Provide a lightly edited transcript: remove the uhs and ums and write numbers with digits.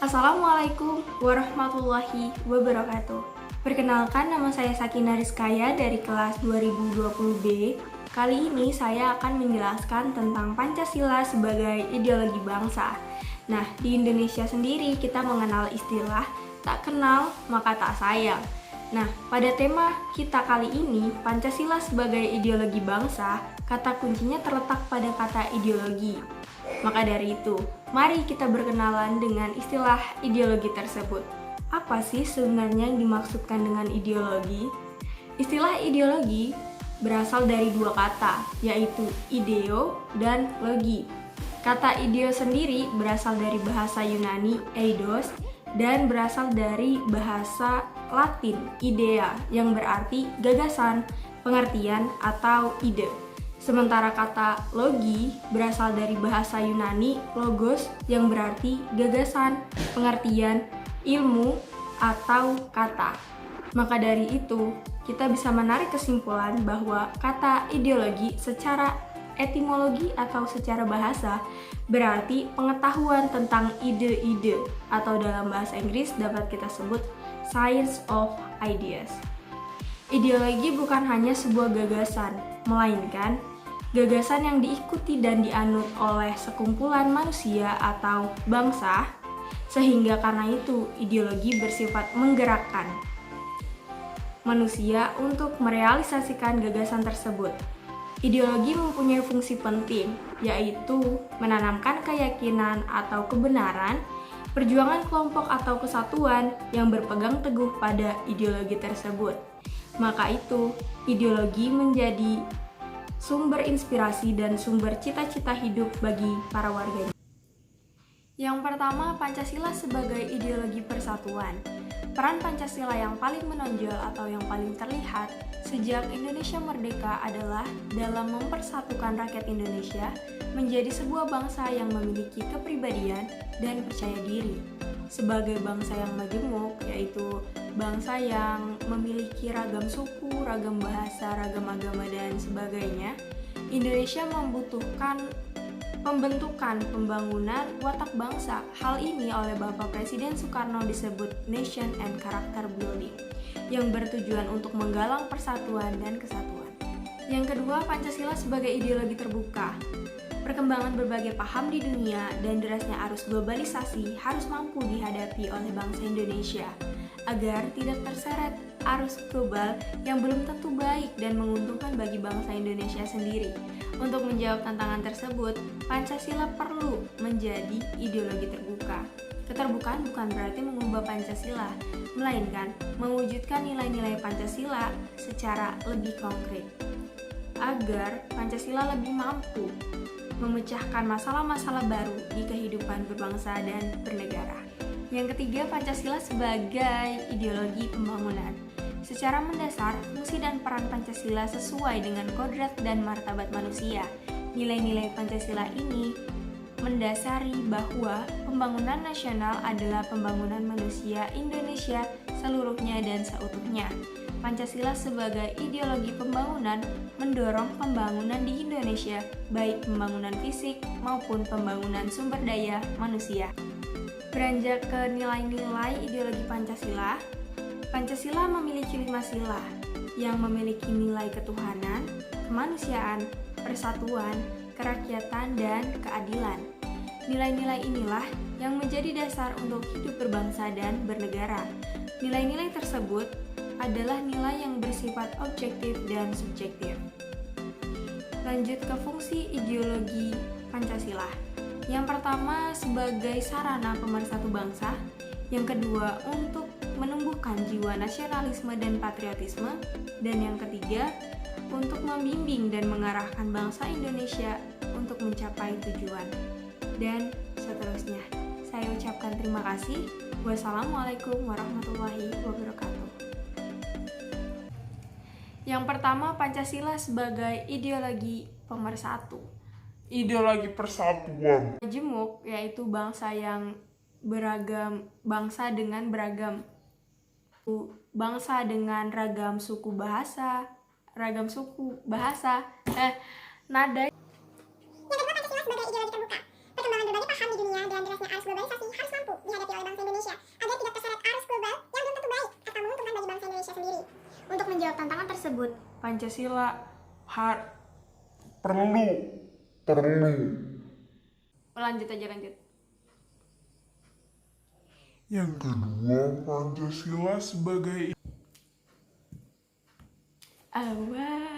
Assalamualaikum warahmatullahi wabarakatuh. Perkenalkan, nama saya Sakina Rizkaya dari kelas 2020B. Kali ini saya akan menjelaskan tentang Pancasila sebagai ideologi bangsa. Nah, di Indonesia sendiri kita mengenal istilah tak kenal maka tak sayang. Nah, pada tema kita kali ini, Pancasila sebagai ideologi bangsa, kata kuncinya terletak pada kata ideologi. Maka dari itu, mari kita berkenalan dengan istilah ideologi tersebut. Apa sih sebenarnya yang dimaksudkan dengan ideologi? Istilah ideologi berasal dari dua kata, yaitu ideo dan logi. Kata ideo sendiri berasal dari bahasa Yunani eidos dan berasal dari bahasa Latin idea yang berarti gagasan, pengertian, atau ide. Sementara kata logi berasal dari bahasa Yunani logos yang berarti gagasan, pengertian, ilmu, atau kata. Maka dari itu, kita bisa menarik kesimpulan bahwa kata ideologi secara etimologi atau secara bahasa berarti pengetahuan tentang ide-ide, atau dalam bahasa Inggris dapat kita sebut science of ideas. Ideologi bukan hanya sebuah gagasan, melainkan gagasan yang diikuti dan dianut oleh sekumpulan manusia atau bangsa, sehingga karena itu ideologi bersifat menggerakkan manusia untuk merealisasikan gagasan tersebut. Ideologi mempunyai fungsi penting, yaitu menanamkan keyakinan atau kebenaran, perjuangan kelompok atau kesatuan yang berpegang teguh pada ideologi tersebut. Maka itu, ideologi menjadi sumber inspirasi dan sumber cita-cita hidup bagi para warganya. Yang pertama, Pancasila sebagai ideologi persatuan. Peran Pancasila yang paling menonjol atau yang paling terlihat sejak Indonesia merdeka adalah dalam mempersatukan rakyat Indonesia menjadi sebuah bangsa yang memiliki kepribadian dan percaya diri. Sebagai bangsa yang majemuk, yaitu bangsa yang memiliki ragam suku, ragam bahasa, ragam agama, dan sebagainya, Indonesia membutuhkan pembentukan pembangunan watak bangsa. Hal ini oleh Bapak Presiden Soekarno disebut Nation and Character Building, yang bertujuan untuk menggalang persatuan dan kesatuan. Yang kedua, Pancasila sebagai ideologi terbuka. Perkembangan berbagai paham di dunia dan derasnya arus globalisasi harus mampu dihadapi oleh bangsa Indonesia agar tidak terseret arus global yang belum tentu baik dan menguntungkan bagi bangsa Indonesia sendiri. Untuk menjawab tantangan tersebut, Pancasila perlu menjadi ideologi terbuka. Keterbukaan bukan berarti mengubah Pancasila, melainkan mewujudkan nilai-nilai Pancasila secara lebih konkret, agar Pancasila lebih mampu memecahkan masalah-masalah baru di kehidupan berbangsa dan bernegara. Yang ketiga, Pancasila sebagai ideologi pembangunan. Secara mendasar, fungsi dan peran Pancasila sesuai dengan kodrat dan martabat manusia. Nilai-nilai Pancasila ini mendasari bahwa pembangunan nasional adalah pembangunan manusia Indonesia seluruhnya dan seutuhnya. Pancasila sebagai ideologi pembangunan mendorong pembangunan di Indonesia, baik pembangunan fisik maupun pembangunan sumber daya manusia. Beranjak ke nilai-nilai ideologi Pancasila, Pancasila memiliki 5 sila yang memiliki nilai ketuhanan, kemanusiaan, persatuan, kerakyatan, dan keadilan. Nilai-nilai inilah yang menjadi dasar untuk hidup berbangsa dan bernegara. Nilai-nilai tersebut adalah nilai yang bersifat objektif dan subjektif. Lanjut ke fungsi ideologi Pancasila. Yang pertama, sebagai sarana pemersatu bangsa. Yang kedua, untuk menumbuhkan jiwa nasionalisme dan patriotisme. Dan yang ketiga, untuk membimbing dan mengarahkan bangsa Indonesia untuk mencapai tujuan. Dan seterusnya. Saya ucapkan terima kasih. Wassalamualaikum warahmatullahi wabarakatuh. Yang pertama, Pancasila sebagai ideologi pemersatu. Ideologi persatuan. Majemuk, yaitu bangsa yang beragam, bangsa dengan beragam ragam suku bahasa, nada. Yang kedua, Pancasila sebagai ideologi terbuka. Perkembangan berbagai paham di dunia dan derasnya arus globalisasi harus mampu dihadapi oleh bangsa untuk menjawab tantangan tersebut? Pancasila Perlu. lanjut aja lanjut. Yang kedua, Pancasila sebagai Wah,